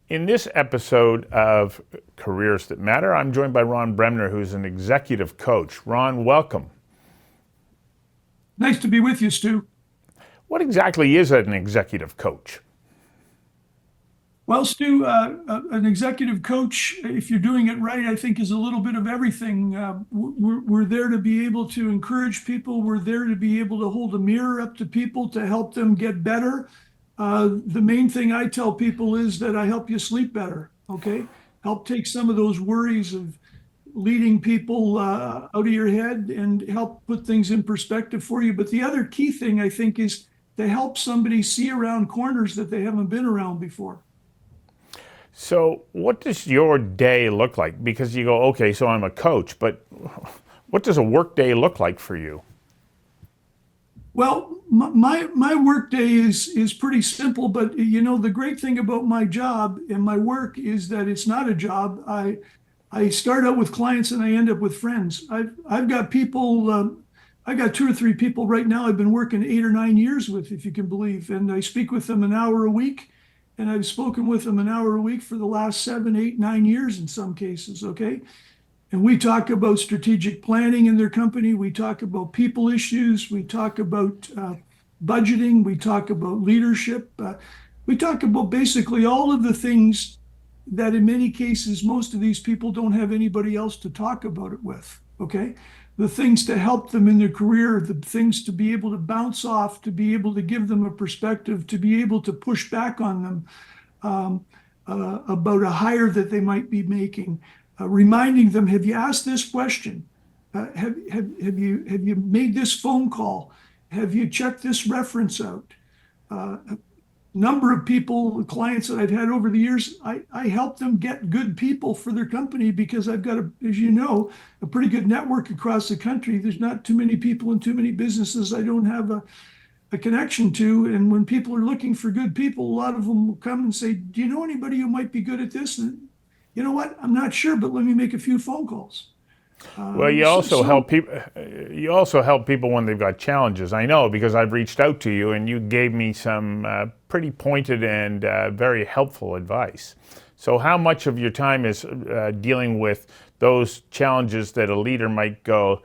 In this episode of Careers That Matter, I'm joined by Ron Bremner, who's an executive coach. Ron, welcome. Nice to be with you, Stu. What exactly is an executive coach? Well, Stu, an executive coach, if you're doing it right, I think is a little bit of everything. We're there to be able to encourage people. We're there to be able to hold a mirror up to people to help them get better. The main thing I tell people is that I help you sleep better, okay? Help take some of those worries of leading people out of your head and help put things in perspective for you. But the other key thing I think is to help somebody see around corners that they haven't been around before. So, what does your day look like? Because you go, okay, so I'm a coach, but what does a work day look like for you? Well, my work day is pretty simple, but you know the great thing about my job and my work is that it's not a job. I start out with clients and I end up with friends. I've got people. I got two or three people right now I've been working 8 or 9 years with, if you can believe, and I speak with them an hour a week, and I've spoken with them an hour a week for the last 7, 8, 9 years in some cases. Okay. And we talk about strategic planning in their company. We talk about people issues. We talk about budgeting. We talk about leadership. We talk about basically all of the things that in many cases, most of these people don't have anybody else to talk about it with. Okay. The things to help them in their career, the things to be able to bounce off, to be able to give them a perspective, to be able to push back on them about a hire that they might be making. Reminding them, have you asked this question? Have you made this phone call? Have you checked this reference out? A number of people, clients that I've had over the years, I help them get good people for their company because I've got, as you know, a pretty good network across the country. There's not too many people in too many businesses I don't have a connection to. And when people are looking for good people, a lot of them will come and say, do you know anybody who might be good at this? And you know what? I'm not sure, but let me make a few phone calls. Well, you also help people. You also help people when they've got challenges. I know because I've reached out to you and you gave me some pretty pointed and very helpful advice. So, how much of your time is dealing with those challenges that a leader might go,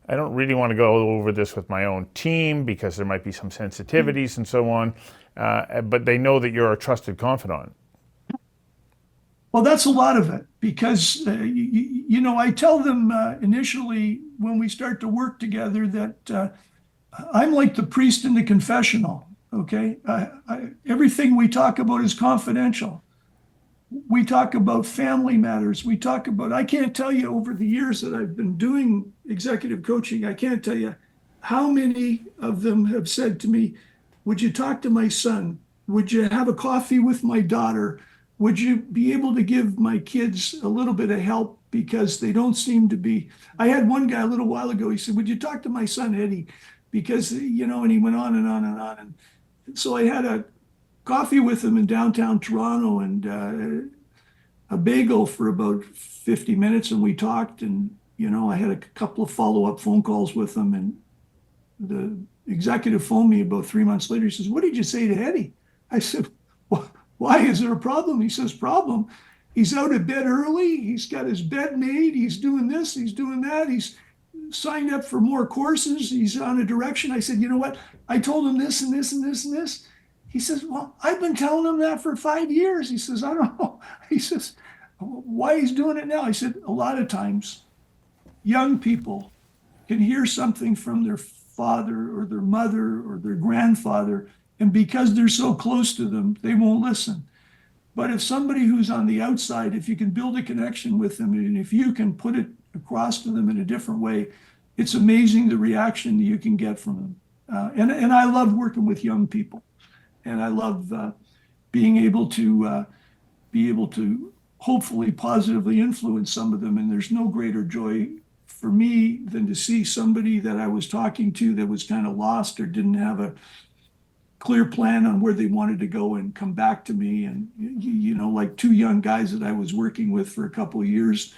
I don't really want to go over this with my own team because there might be some sensitivities and so on, but they know that you're a trusted confidant. Well, that's a lot of it because, you know, I tell them initially when we start to work together that I'm like the priest in the confessional. Okay. Everything we talk about is confidential. We talk about family matters. We talk about, I can't tell you over the years that I've been doing executive coaching, I can't tell you how many of them have said to me, would you talk to my son? Would you have a coffee with my daughter? Would you be able to give my kids a little bit of help because they don't seem to be? I had one guy a little while ago. He said, would you talk to my son, Eddie? Because, you know, and he went on and on and on. And so I had a coffee with him in downtown Toronto and a bagel for about 50 minutes. And we talked and, you know, I had a couple of follow-up phone calls with him. And the executive phoned me about 3 months later. He says, what did you say to Eddie? I said, well, why is there a problem? He says, problem. He's out of bed early. He's got his bed made. He's doing this. He's doing that. He's signed up for more courses. He's on a direction. I said, you know what? I told him this and this and this and this. He says, well, I've been telling him that for 5 years. He says, I don't know. He says, why he's doing it now? I said, a lot of times young people can hear something from their father or their mother or their grandfather, and because they're so close to them, they won't listen. But if somebody who's on the outside, if you can build a connection with them, and if you can put it across to them in a different way, it's amazing the reaction that you can get from them. And I love working with young people, and I love being able to hopefully positively influence some of them. And there's no greater joy for me than to see somebody that I was talking to that was kind of lost or didn't have a clear plan on where they wanted to go and come back to me. And, you know, like two young guys that I was working with for a couple of years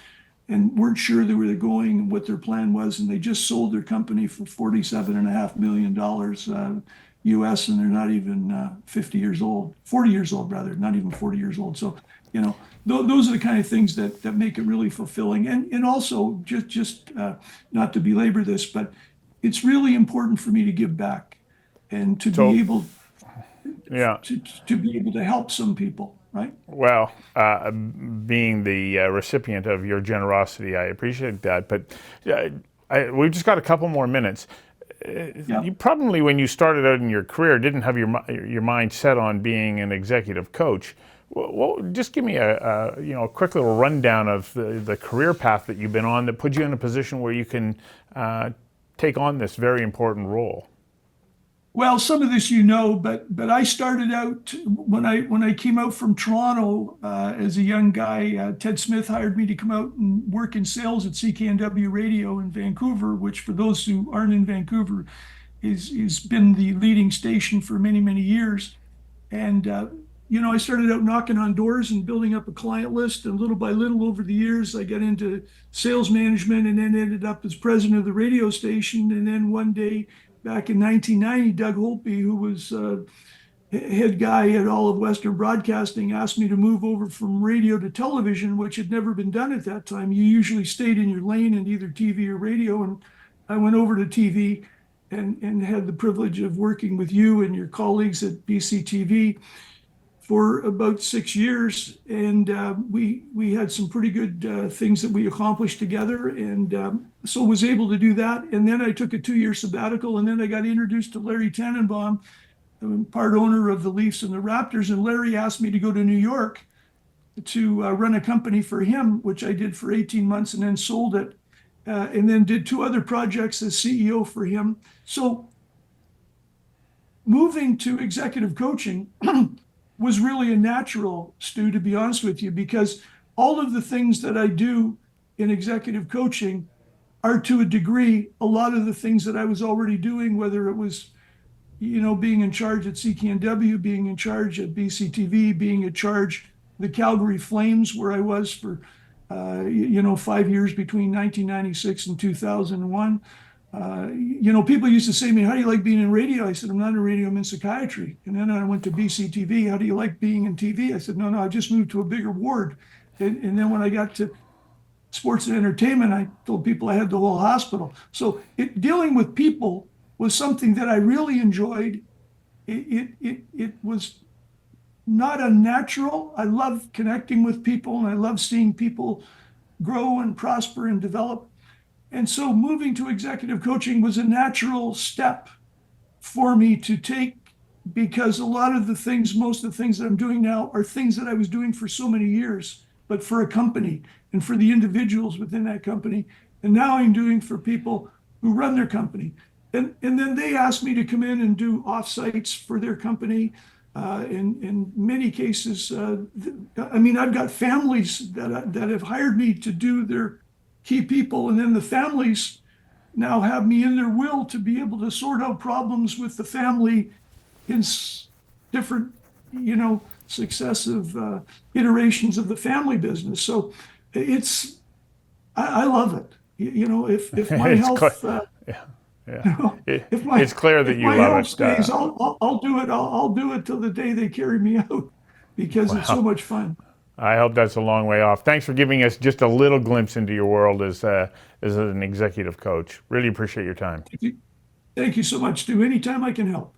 and weren't sure where they're going and what their plan was. And they just sold their company for $47.5 million US, and they're not even 50 years old, 40 years old rather, not even 40 years old. So, those are the kind of things that make it really fulfilling. And also, just not to belabor this, but it's really important for me to give back and to be So, able yeah. to be able to help some people, right? Well, being the recipient of your generosity, I appreciate that. But we've just got a couple more minutes. Yeah. You probably, when you started out in your career, didn't have your mind set on being an executive coach. Well, just give me a quick little rundown of the career path that you've been on that put you in a position where you can take on this very important role. Well, some of this but I started out when I came out from Toronto as a young guy. Ted Smith hired me to come out and work in sales at CKNW Radio in Vancouver, which, for those who aren't in Vancouver, is been the leading station for many years. And I started out knocking on doors and building up a client list, and little by little over the years, I got into sales management, and then ended up as president of the radio station. And then one day, back in 1990, Doug Holtby, who was head guy at all of Western Broadcasting, asked me to move over from radio to television, which had never been done at that time. You usually stayed in your lane in either TV or radio, and I went over to TV and had the privilege of working with you and your colleagues at BCTV for about 6 years, and we had some pretty good things that we accomplished together, and so was able to do that. And then I took a 2-year sabbatical, and then I got introduced to Larry Tannenbaum, part owner of the Leafs and the Raptors, and Larry asked me to go to New York to run a company for him, which I did for 18 months and then sold it, and then did 2 other projects as CEO for him. So moving to executive coaching was really a natural, Stu, to be honest with you, because all of the things that I do in executive coaching are, to a degree, a lot of the things that I was already doing, whether it was, being in charge at CKNW, being in charge at BCTV, being in charge the Calgary Flames, where I was for, 5 years between 1996 and 2001. People used to say to me, "How do you like being in radio?" I said, "I'm not in radio, I'm in psychiatry." And then I went to BCTV. "How do you like being in TV?" I said, "No, I just moved to a bigger ward." And then when I got to sports and entertainment, I told people I had the whole hospital. So dealing with people was something that I really enjoyed. It was not unnatural. I love connecting with people, and I love seeing people grow and prosper and develop. And so moving to executive coaching was a natural step for me to take, because most of the things that I'm doing now are things that I was doing for so many years, but for a company and for the individuals within that company. And now I'm doing for people who run their company. And then they asked me to come in and do offsites for their company. In many cases, I've got families that have hired me to do their key people, and then the families now have me in their will to be able to sort out problems with the family in different, successive iterations of the family business. So I love it. If my health, it's clear that you love health it. Stays, I'll do it. I'll do it till the day they carry me out, because it's so much fun. I hope that's a long way off. Thanks for giving us just a little glimpse into your world as an executive coach. Really appreciate your time. Thank you so much, Stu. Anytime I can help.